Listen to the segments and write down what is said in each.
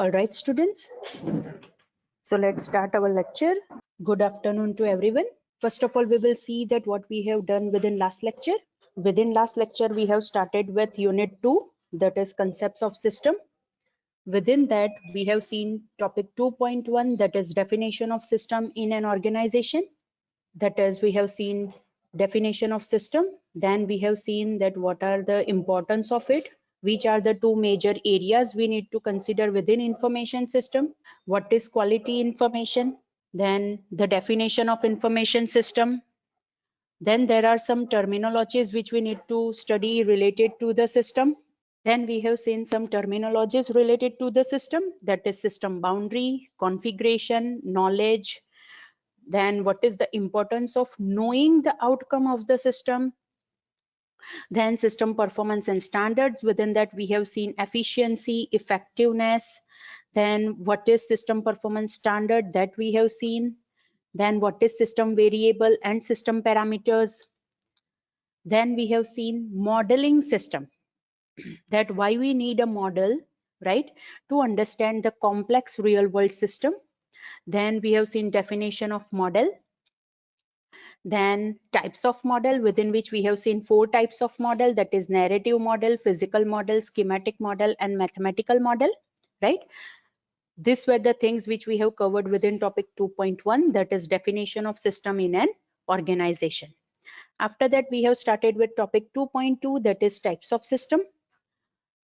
All right, students. So let's start our lecture. Good afternoon to everyone. First of all, we will see that what we have done within last lecture. Within last lecture, we have started with Unit 2, that is Concepts of System. Within that, we have seen topic 2.1, that is Definition of System in an Organization. That is, we have seen definition of system. Then we have seen that what are the importance of it, which are the two major areas we need to consider within information system, what is quality information, then the definition of information system. Then there are some terminologies which we need to study related to the system. Then we have seen some terminologies related to the system, that is system boundary, configuration, knowledge. Then what is the importance of knowing the outcome of the system. Then system performance and standards. Within that, we have seen efficiency, effectiveness. Then what is system performance standard, that we have seen. Then what is system variable and system parameters. Then we have seen modeling system, that why we need a model, right, to understand the complex real world system. Then we have seen definition of model. Then types of model, within which we have seen 4 types of model, that is narrative model, physical model, schematic model, and mathematical model, right? These were the things which we have covered within topic 2.1, that is definition of system in an organization. After that, we have started with topic 2.2, that is types of system.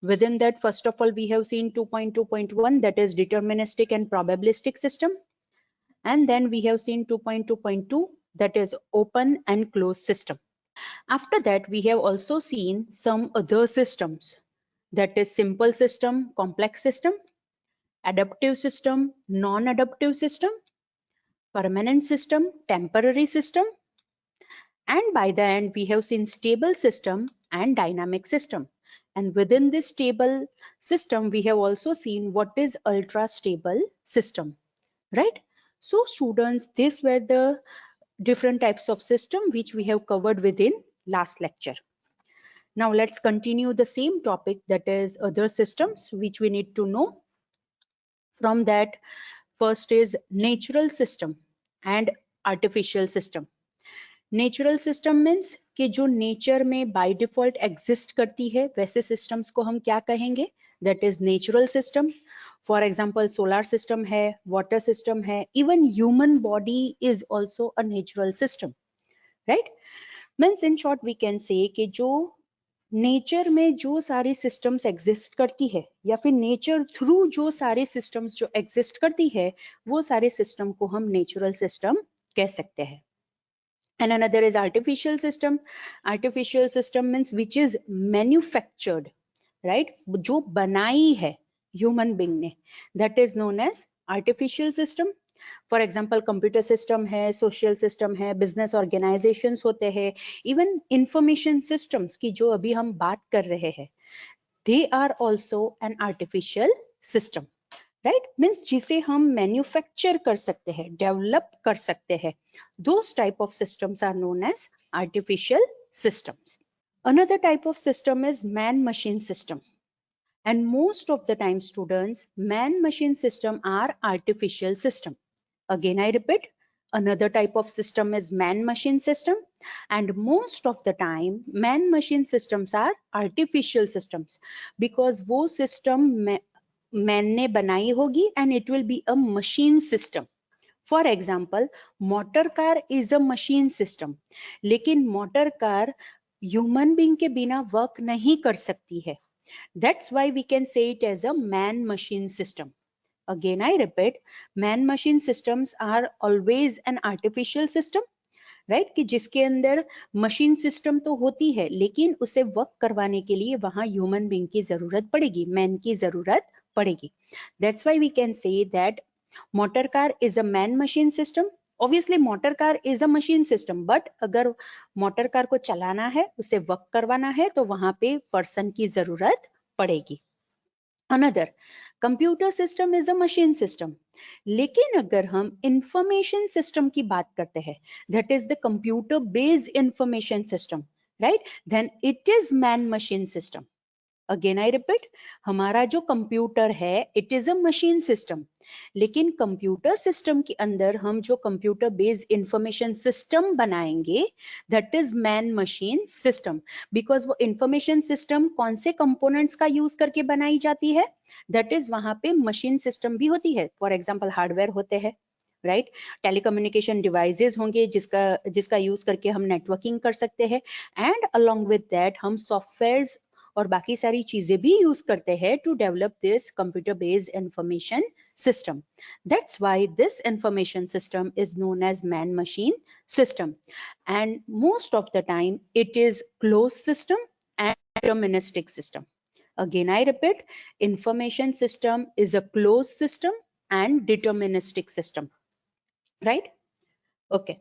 Within that, first of all, we have seen 2.2.1, that is deterministic and probabilistic system. And then we have seen 2.2.2, that is open and closed system. After that, we have also seen some other systems, that is simple system, complex system, adaptive system, non-adaptive system, permanent system, temporary system, and by the end we have seen stable system and dynamic system. And within this stable system, we have also seen what is ultra stable system, right? So students, these were the different types of system which we have covered within last lecture. Now let's continue the same topic, that is other systems which we need to know. From that, first is natural system and artificial system. Natural system means कि जो nature में by default exist करती है, वैसे systems को हम क्या कहेंगे, that is natural system. For example solar system है, वाटर सिस्टम है, even human body is also a natural system, right? Means in short we can say कि जो नेचर में जो सारी सिस्टम्स एग्जिस्ट करती है, या फिर नेचर थ्रू जो सारे सिस्टम्स जो एग्जिस्ट करती है, वो सारे सिस्टम को हम नेचुरल सिस्टम कह सकते हैं. And another is artificial system. Artificial system means which is manufactured, right? जो बनाई है human being ने, that is known as artificial system. For example, computer system है, social system है, business organizations होते हैं, even information systems की जो अभी हम बात कर रहे हैं, they are also an artificial system. Right, means जिसे हम मैन्युफैक्चर कर सकते हैं, डेवलप कर सकते हैं, those type of systems are known as artificial systems. Another type of system is man-machine system, and most of the time students, man-machine system are artificial system. Again I repeat, another type of system is man-machine system, and most of the time man-machine systems are artificial systems, because वो system man ने बनाई होगी and it will be a machine system. For example, motor car is a machine system, लेकिन motor car human being के बिना work नहीं कर सकती है. That's why we can say it as a man machine system. Again I repeat, man machine systems are always an artificial system, right, कि जिसके अंदर मशीन सिस्टम तो होती है, लेकिन उसे वर्क करवाने के लिए वहां ह्यूमन बीइंग की जरूरत पड़ेगी, मैन की जरूरत पड़ेगी. That's why we can say that motor car is a man machine system. Obviously motor car is a machine system, but अगर मोटर कार को चलाना है, उसे वर्क करवाना है, तो वहां पे पर्सन की जरूरत पड़ेगी. Another, computer system is a machine system, लेकिन अगर हम इंफॉर्मेशन सिस्टम की बात करते हैं, that is the computer based information system, right, then it is man machine system. Again I repeat, हमारा जो कंप्यूटर है it is a machine system, लेकिन कंप्यूटर सिस्टम के अंदर हम जो कंप्यूटर बेस्ड इंफॉर्मेशन सिस्टम बनाएंगे that is man machine system, because वो इंफॉर्मेशन सिस्टम कौन से कंपोनेंट्स का यूज करके बनाई जाती है, दैट इज वहां पे मशीन सिस्टम भी होती है। फॉर एग्जाम्पल हार्डवेयर होते हैं, राइट, टेलीकम्युनिकेशन डिवाइसेस होंगे जिसका यूज करके हम नेटवर्किंग कर सकते हैं, एंड अलोंग विद दैट हम सॉफ्टवेयर्स और बाकी सारी चीजें भी यूज करते हैं to develop this computer based information system. That's why this information system is known as man-machine system. And most of the time, it is closed system and deterministic system. Again, I repeat, information system is a closed system and deterministic system. Right? Okay.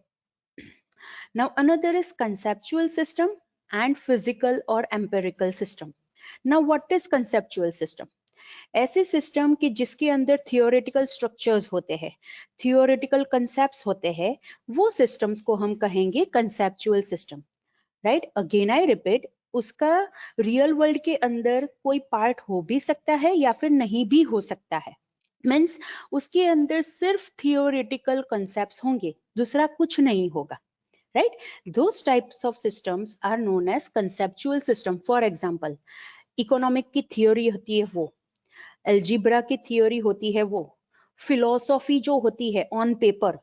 Now, another is conceptual system and physical or empirical system. Now, what is conceptual system? ऐसे system कि जिसके अंदर theoretical structures होते हैं, theoretical concepts होते हैं, वो systems को हम कहेंगे conceptual system, right. Again I repeat, उसका रियल वर्ल्ड के अंदर कोई पार्ट हो भी सकता है या फिर नहीं भी हो सकता है, मीन्स उसके अंदर सिर्फ थियोरेटिकल कंसेप्ट्स होंगे, दूसरा कुछ नहीं होगा, right? Those types of systems are known as conceptual system. For example, economic की थियोरी होती है वो, एल्जिब्रा की थियोरी होती है वो, फिलोसॉफी जो होती है ऑन पेपर,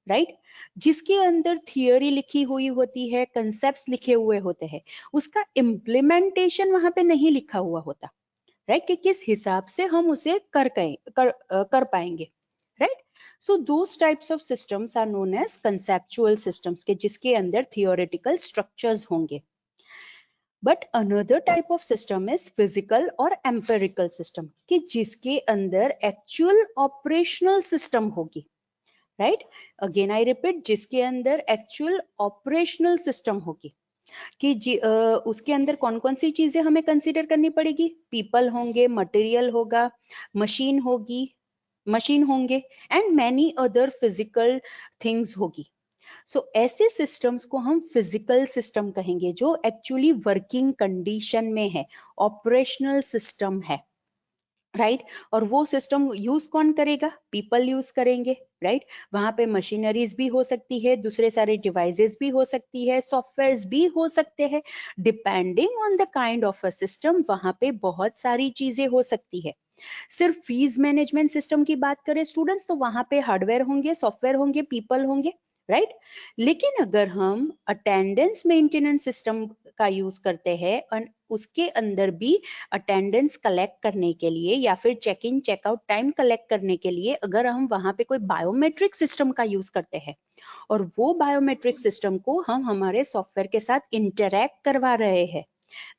राइट, जिसके अंदर थियोरी लिखी हुई होती है, कंसेप्ट्स लिखे हुए होते हैं, उसका इम्प्लीमेंटेशन वहां पे नहीं लिखा हुआ होता, राइट, कि किस हिसाब से हम उसे कर पाएंगे, right. So those types of systems are known as conceptual systems के जिसके अंदर थियोरेटिकल स्ट्रक्चर्स होंगे। But another type of system is physical और एम्पेरिकल सिस्टम कि जिसके अंदर एक्चुअल ऑपरेशनल सिस्टम होगी, राइट। अगेन आई रिपीट, जिसके अंदर एक्चुअल ऑपरेशनल सिस्टम होगी कि उसके अंदर कौन कौन सी चीजें हमें कंसीडर करनी पड़ेगी, पीपल होंगे, मटेरियल होगा, मशीन होगी, मशीन होंगे, and many other physical things होगी। सो ऐसे सिस्टम्स को हम फिजिकल सिस्टम कहेंगे जो एक्चुअली वर्किंग कंडीशन में है, ऑपरेशनल सिस्टम है, राइट और वो सिस्टम यूज कौन करेगा, पीपल यूज करेंगे, राइट। वहां पे मशीनरीज भी हो सकती है, दूसरे सारे डिवाइसेस भी हो सकती है, सॉफ्टवेयर्स भी हो सकते हैं, depending on the kind of a system वहां पे बहुत सारी चीजें हो सकती है। सिर्फ फीस मैनेजमेंट सिस्टम की बात करें स्टूडेंट्स, तो वहां पे हार्डवेयर होंगे, सॉफ्टवेयर होंगे, पीपल होंगे, राइट। लेकिन अगर हम अटेंडेंस मेंटेनेंस सिस्टम का यूज करते हैं और उसके अंदर भी अटेंडेंस कलेक्ट करने के लिए या फिर check in checkout time collect करने के लिए अगर हम वहां पे कोई बायोमेट्रिक सिस्टम का यूज करते हैं और वो बायोमेट्रिक सिस्टम को हम हमारे सॉफ्टवेयर के साथ इंटरैक्ट करवा रहे हैं,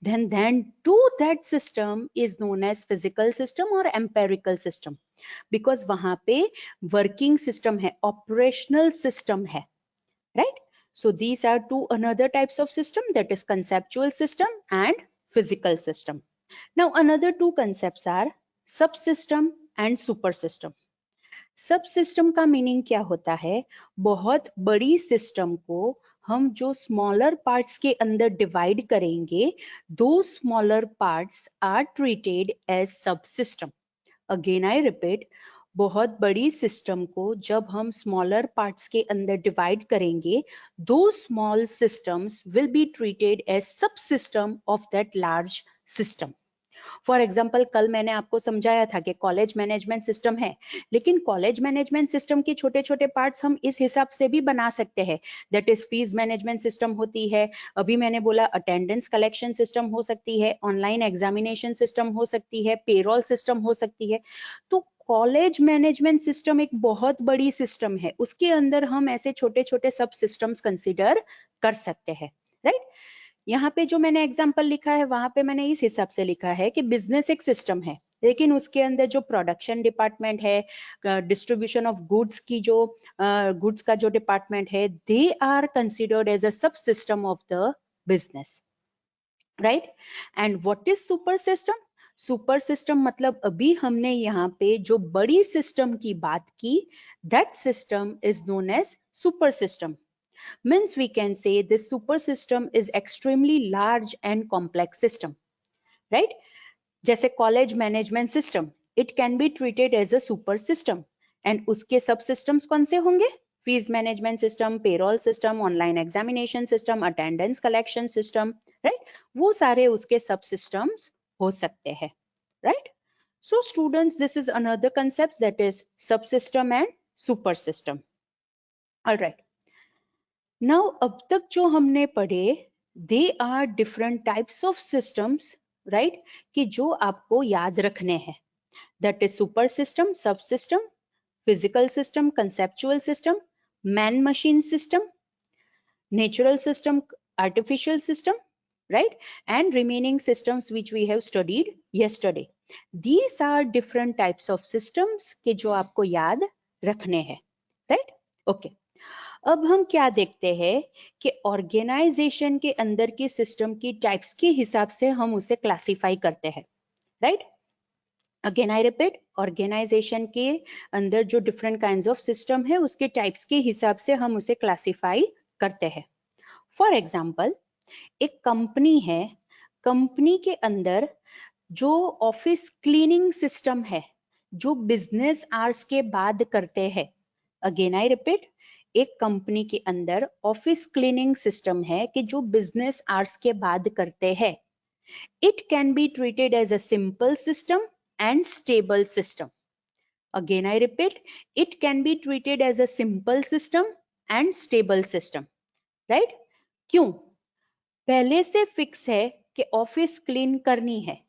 then to that system is known as physical system or empirical system, because वहां पे working system है, operational system है, right? So these are two another types of system, that is conceptual system and physical system. Now another two concepts are subsystem and supersystem. सब system का meaning क्या होता है, बहुत बड़ी सिस्टम को हम जो स्मॉलर पार्ट्स के अंदर डिवाइड करेंगे, दो smaller parts are treated as subsystem. Again I repeat, बहुत बड़ी सिस्टम को जब हम स्मॉलर पार्ट्स के अंदर डिवाइड करेंगे, दो small systems will be treated as subsystem of that large system. For example, कल मैंने आपको समझाया था कि कॉलेज मैनेजमेंट सिस्टम है, लेकिन कॉलेज मैनेजमेंट सिस्टम के छोटे छोटे पार्ट्स हम इस हिसाब से भी बना सकते हैं, that is fees management system होती है, अभी मैंने बोला अटेंडेंस कलेक्शन सिस्टम हो सकती है, ऑनलाइन एग्जामिनेशन सिस्टम हो सकती है, पेरोल सिस्टम हो सकती है। तो कॉलेज मैनेजमेंट सिस्टम एक बहुत बड़ी सिस्टम है, उसके अंदर हम ऐसे छोटे छोटे सब सिस्टम्स कंसिडर कर सकते हैं, राइट। यहाँ पे जो मैंने एग्जाम्पल लिखा है वहां पे मैंने इस हिसाब से लिखा है कि बिजनेस एक सिस्टम है, लेकिन उसके अंदर जो प्रोडक्शन डिपार्टमेंट है, डिस्ट्रीब्यूशन ऑफ गुड्स की जो गुड्स का जो डिपार्टमेंट है, they are considered as a subsystem of the business, right. And what is super system? Super system मतलब अभी हमने यहाँ पे जो बड़ी सिस्टम की बात की, that system is known as super system. Means we can say this super system is extremely large and complex system, right? जैसे college management system, it can be treated as a super system, and उसके subsystems कौन से होंगे? Fees management system, payroll system, online examination system, attendance collection system, right? वो सारे उसके subsystems हो सकते हैं, right? So students, this is another concept, that is subsystem and super system. All right. Now अब तक जो हमने पढ़े, they are different types of systems, right? कि जो आपको याद रखने हैं. That is super system, subsystem, physical system, conceptual system, man-machine system, natural system, artificial system, right? And remaining systems which we have studied yesterday. These are different types of systems के जो आपको याद रखने हैं, right? Okay. अब हम क्या देखते हैं कि ऑर्गेनाइजेशन के अंदर की सिस्टम की टाइप्स के हिसाब से हम उसे क्लासिफाई करते हैं, right? Again I repeat, organization के अंदर जो डिफरेंट काइंड्स ऑफ सिस्टम है उसके टाइप्स के हिसाब से हम उसे क्लासिफाई करते हैं. फॉर एग्जाम्पल, एक कंपनी है, कंपनी के अंदर जो ऑफिस क्लीनिंग सिस्टम है, जो बिजनेस आवर्स के बाद करते हैं. अगेन आई रिपीट, एक कंपनी के अंदर ऑफिस क्लीनिंग सिस्टम है कि जो बिजनेस आवर्स के बाद करते हैं. It can be treated as a simple system and stable system. Again I repeat, it can be treated as a simple system and stable system, right? क्यों? पहले से फिक्स है कि ऑफिस क्लीन करनी है.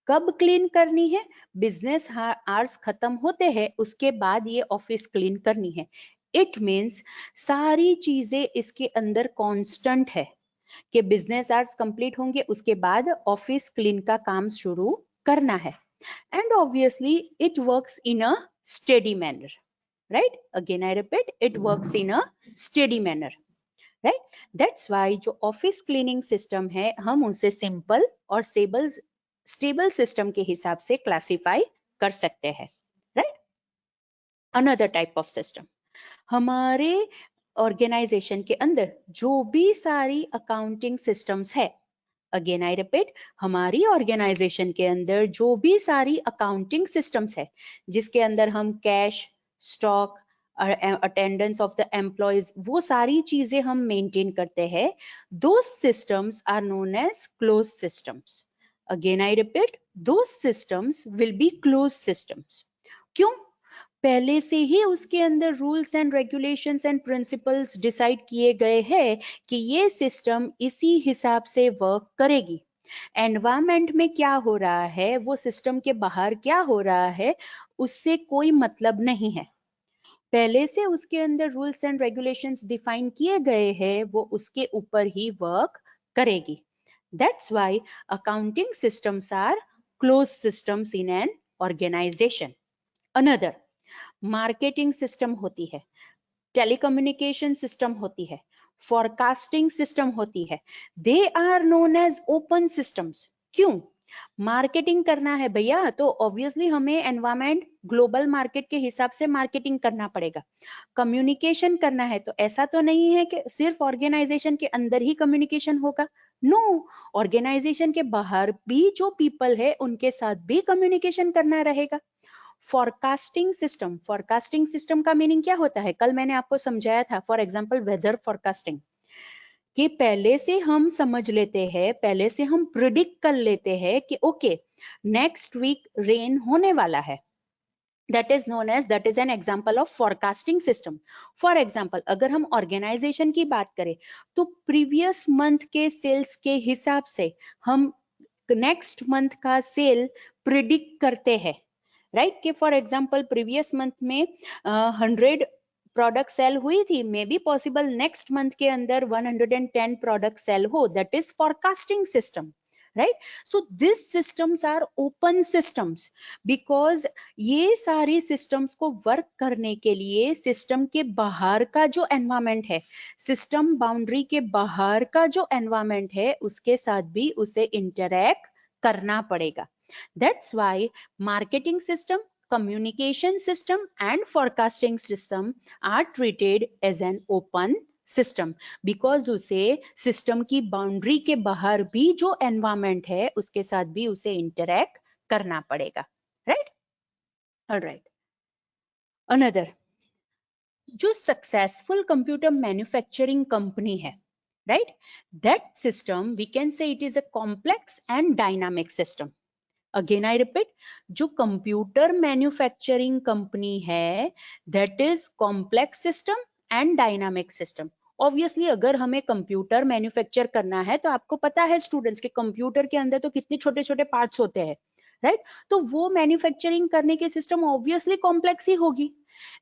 कब क्लीन करनी है? बिजनेस आवर्स खत्म होते हैं उसके बाद ये ऑफिस क्लीन करनी है. इट मीन्स सारी चीजें इसके अंदर कांस्टेंट है कि बिजनेस आवर्स कंप्लीट होंगे उसके बाद ऑफिस क्लीन का काम शुरू करना है. And obviously it works in a steady manner, right? Again I repeat, it works in a steady manner, right? That's why जो ऑफिस क्लीनिंग सिस्टम है हम उसे सिंपल और स्टेबल सिस्टम के हिसाब से क्लासिफाई कर सकते हैं, right? Another type of system, हमारे ऑर्गेनाइजेशन के अंदर जो भी सारी अकाउंटिंग सिस्टम्स है, अगेन आई रिपीट, हमारी ऑर्गेनाइजेशन के अंदर जो भी सारी अकाउंटिंग सिस्टम्स है जिसके अंदर हम cash, stock, attendance of the employees, वो सारी चीजें हम मेंटेन करते हैं, those systems are known as closed systems. Again I repeat, those systems will be closed systems. क्यों? पहले से ही उसके अंदर rules and regulations and principles decide किए गए हैं कि ये सिस्टम इसी हिसाब से वर्क करेगी. एनवायरमेंट में क्या हो रहा है, वो सिस्टम के बाहर क्या हो रहा है, उससे कोई मतलब नहीं है. पहले से उसके अंदर रूल्स एंड रेगुलेशंस डिफाइन किए गए हैं, वो उसके ऊपर ही वर्क करेगी. That's why accounting systems are closed systems in an organization. Another, marketing system होती है, टेलीकम्युनिकेशन सिस्टम होती है, फोरकास्टिंग सिस्टम होती है. They are known as open systems. क्यों? मार्केटिंग करना है भैया तो ऑब्वियसली हमें एनवायरमेंट, ग्लोबल मार्केट के हिसाब से मार्केटिंग करना पड़ेगा. कम्युनिकेशन करना है तो ऐसा तो नहीं है कि सिर्फ ऑर्गेनाइजेशन के अंदर ही कम्युनिकेशन होगा. नो, ऑर्गेनाइजेशन के बाहर भी जो पीपल है उनके साथ भी कम्युनिकेशन करना रहेगा. फोरकास्टिंग सिस्टम का मीनिंग क्या होता है? कल मैंने आपको समझाया था. फॉर एग्जांपल वेदर फोरकास्टिंग, कि पहले से हम समझ लेते हैं, पहले से हम प्रिडिक्ट कर लेते हैं कि ओके नेक्स्ट वीक रेन होने वाला है. that is an example of forecasting system. For example, अगर हम ऑर्गेनाइजेशन की बात करें तो प्रीवियस मंथ के सेल्स के हिसाब से हम नेक्स्ट मंथ का सेल प्रिडिक्ट करते हैं, राइट? कि फॉर एग्जांपल प्रीवियस मंथ में 100 प्रोडक्ट सेल हुई थी, may be possible next month के अंदर 110 प्रोडक्ट सेल हो. That is forecasting system, right? So this systems are open systems because ये सारी सिस्टम्स को वर्क करने के लिए सिस्टम के बाहर का जो एनवायरमेंट है, सिस्टम बाउंड्री के बाहर का जो एनवायरमेंट है, उसके साथ भी उसे इंटरैक्ट करना पड़ेगा. That's why marketing system, communication system and forecasting system are treated as an open system because उसे सिस्टम की बाउंड्री के बाहर भी जो एनवायरमेंट है उसके साथ भी उसे इंटरैक्ट करना पड़ेगा, राइट? ऑलराइट, अनदर, जो सक्सेसफुल कंप्यूटर मैन्युफैक्चरिंग कंपनी है, right, that system we can say it is a complex and dynamic system. Again I repeat, जो कंप्यूटर मैन्युफैक्चरिंग कंपनी है that is complex system and dynamic system. Obviously अगर हमें computer manufacture करना है तो आपको पता है स्टूडेंट्स के कंप्यूटर के अंदर तो कितने छोटे छोटे पार्ट्स होते हैं, राइट? तो वो मैन्युफैक्चरिंग करने की सिस्टम ऑब्वियसली कॉम्प्लेक्स ही होगी.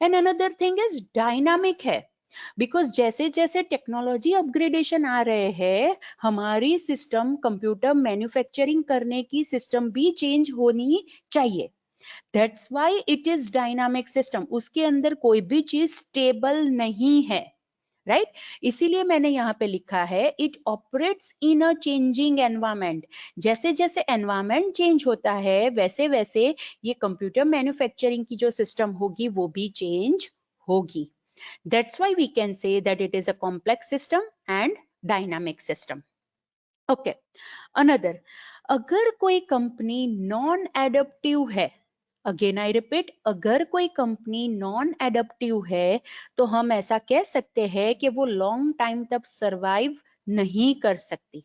And another thing is dynamic है, बिकॉज जैसे जैसे टेक्नोलॉजी अपग्रेडेशन आ रहे हैं हमारी सिस्टम कंप्यूटर मैन्युफैक्चरिंग करने की सिस्टम भी चेंज होनी चाहिए. That's why it is dynamic system. उसके अंदर कोई भी चीज स्टेबल नहीं है, राइट? इसीलिए मैंने यहाँ पे लिखा है it operates in a changing environment. जैसे जैसे एनवायरमेंट चेंज होता है वैसे वैसे ये कंप्यूटर मैन्युफैक्चरिंग की जो सिस्टम होगी वो भी चेंज होगी. That's why we can say that it is a complex system and dynamic system. Okay, another, अगर कोई कंपनी नॉन एडप्टिव है, अगेन आई रिपीट, अगर कोई कंपनी नॉन एडप्टिव है तो हम ऐसा कह सकते हैं कि वो लॉन्ग टाइम तक सरवाइव नहीं कर सकती.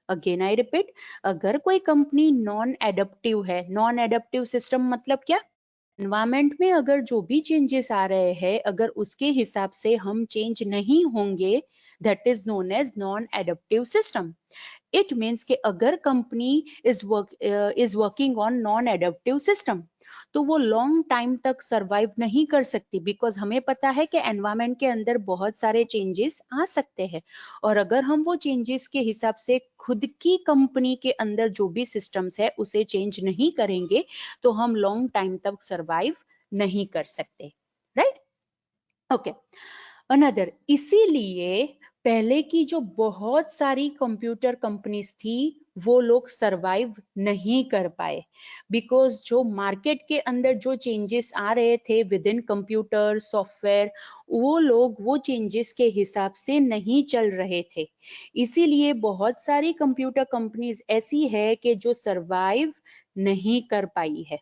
अगेन आई रिपीट, अगर कोई कंपनी नॉन एडप्टिव है, नॉन एडप्टिव सिस्टम मतलब क्या? एनवायरमेंट में अगर जो भी चेंजेस आ रहे हैं अगर उसके हिसाब से हम चेंज नहीं होंगे that is known as non adaptive system. It means कि अगर company is working on non adaptive system तो वो लॉन्ग टाइम तक सरवाइव नहीं कर सकती, बिकॉज हमें पता है कि एनवायरमेंट के अंदर बहुत सारे चेंजेस आ सकते हैं और अगर हम वो चेंजेस के हिसाब से खुद की कंपनी के अंदर जो भी सिस्टम्स है उसे चेंज नहीं करेंगे तो हम लॉन्ग टाइम तक सरवाइव नहीं कर सकते, राइट? ओके, अनदर, इसीलिए पहले की जो बहुत सारी कंप्यूटर कंपनीज थी वो लोग सरवाइव नहीं कर पाए, बिकॉज जो मार्केट के अंदर जो चेंजेस आ रहे थे विद इन कंप्यूटर सॉफ्टवेयर वो लोग वो चेंजेस के हिसाब से नहीं चल रहे थे. इसीलिए बहुत सारी कंप्यूटर कंपनीज ऐसी है कि जो सरवाइव नहीं कर पाई है,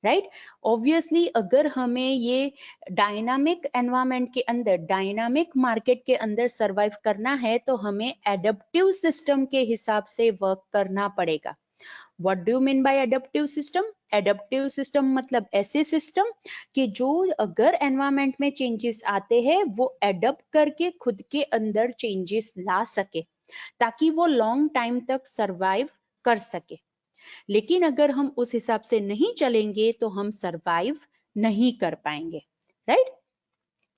राइट? ऑब्वियसली अगर हमें ये डायनामिक एनवायरमेंट के अंदर, डायनामिक मार्केट के अंदर सरवाइव करना है तो हमें एडप्टिव सिस्टम के हिसाब से वर्क करना पड़ेगा. What do you mean by adaptive system? Adaptive system मतलब ऐसे सिस्टम कि जो अगर एनवायरमेंट में चेंजेस आते हैं वो एडप्ट करके खुद के अंदर चेंजेस ला सके ताकि वो लॉन्ग टाइम तक सरवाइव कर सके. लेकिन अगर हम उस हिसाब से नहीं चलेंगे तो हम सरवाइव नहीं कर पाएंगे, राइट?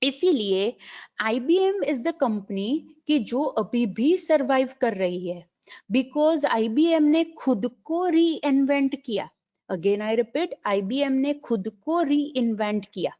इसीलिए IBM इज द कंपनी कि जो अभी भी सरवाइव कर रही है बिकॉज IBM ने खुद को री इन्वेंट किया. अगेन आई रिपीट, IBM ने खुद को री इन्वेंट किया.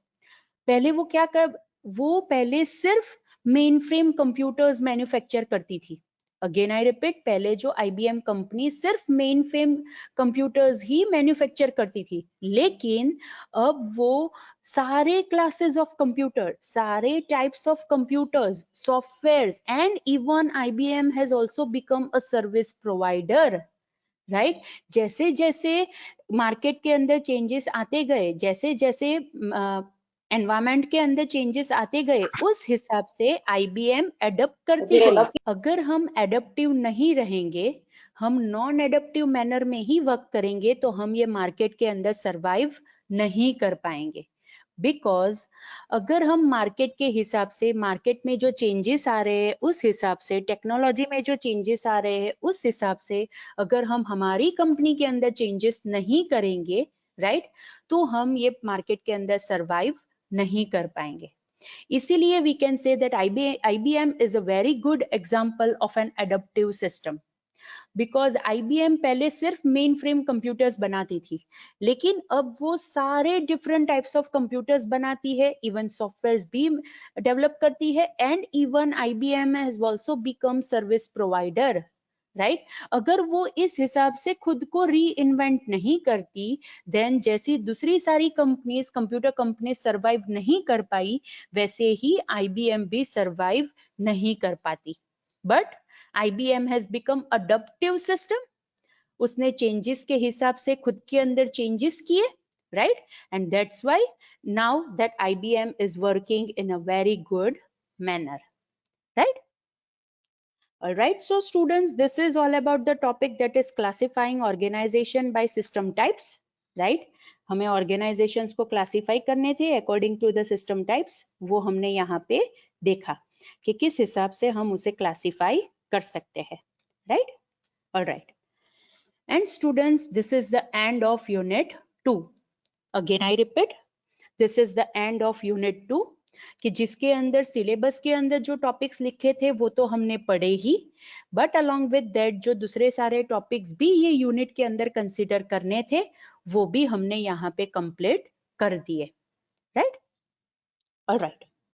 पहले वो क्या कर, वो पहले सिर्फ मेन फ्रेम कंप्यूटर्स मैन्युफैक्चर करती थी. अगेन आई रिपीट, पहले जो IBM कंपनी सिर्फ मेन फ्रेम कंप्यूटर्स ही मैन्युफैक्चर करती थी, लेकिन अब वो सारे क्लासेस ऑफ कंप्यूटर, सारे types of computers, softwares and even IBM has also become a service provider, right? जैसे जैसे मार्केट के अंदर चेंजेस आते गए, जैसे जैसे एनवायरमेंट के अंदर चेंजेस आते गए उस हिसाब से IBM एडप्ट करती गई. अगर हम एडप्टिव नहीं रहेंगे, हम नॉन एडप्टिव मैनर में ही वर्क करेंगे तो हम ये मार्केट के अंदर सरवाइव नहीं कर पाएंगे. बिकॉज अगर हम मार्केट के हिसाब से, मार्केट में जो चेंजेस आ रहे हैं उस हिसाब से, टेक्नोलॉजी में जो चेंजेस आ रहे हैं उस हिसाब से अगर हम हमारी कंपनी के अंदर चेंजेस नहीं करेंगे, राइट, तो हम ये मार्केट के अंदर सरवाइव नहीं कर पाएंगे. इसीलिए we can say that IBM is a very good example of an adaptive system. Because IBM पहले सिर्फ मेन फ्रेम कंप्यूटर्स बनाती थी, लेकिन अब वो सारे डिफरेंट टाइप्स ऑफ कंप्यूटर्स बनाती है, इवन सॉफ्टवेयर्स भी डेवलप करती है and even IBM has also become service provider, right? अगर वो इस हिसाब से खुद को री इन्वेंट नहीं करती देन जैसी दूसरी सारी कंपनीज, कंप्यूटर कंपनी सरवाइव नहीं कर पाई वैसे ही IBM भी सरवाइव नहीं कर पाती. But IBM has become adaptive system उसने चेंजेस के हिसाब से खुद के अंदर चेंजेस किए, right, and that's why now that IBM is working in a very good manner, right? All right, so students, this is all about the topic that is classifying organization by system types, right? हमें organizations को classify करने थे according to the system types, वो हमने यहाँ पे देखा कि किस हिसाब से हम उसे classify कर सकते हैं, right? All right. And students, this is the end of unit 2. Again I repeat, this is the end of unit 2, कि जिसके अंदर सिलेबस के अंदर जो टॉपिक्स लिखे थे वो तो हमने पढ़े ही, बट अलोंग विद दैट जो दूसरे सारे टॉपिक्स भी ये यूनिट के अंदर कंसिडर करने थे वो भी हमने यहाँ पे कंप्लीट कर दिए, राइट? ऑलराइट,